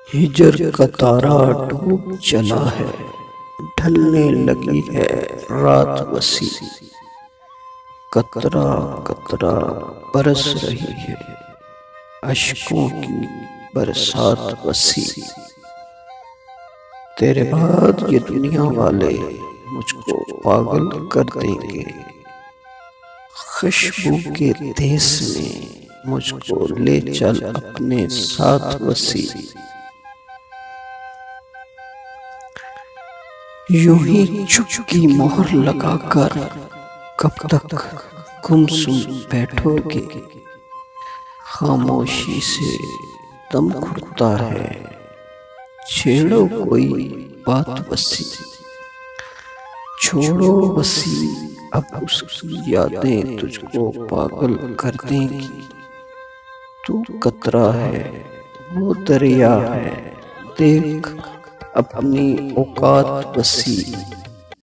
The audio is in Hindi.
हिजर का तारा डूब चला है, ढलने लगी है रात वसी। कतरा कतरा बरस रही है, अश्कों की बरसात वसी। तेरे बाद ये दुनिया वाले मुझको पागल कर देंगे, खुशबू के देश में मुझको ले चल अपने साथ वसी। यूं ही चुपकी मोहर लगाकर कब तक गुमसुम बैठोगे, खामोशी से दम घुटता है, छेड़ो कोई बात वसी। छोड़ो वसी अब उसकी यादें तुझको पागल कर देंगी। तू कतरा है वो दरिया है, देख अपनी औकात वसी।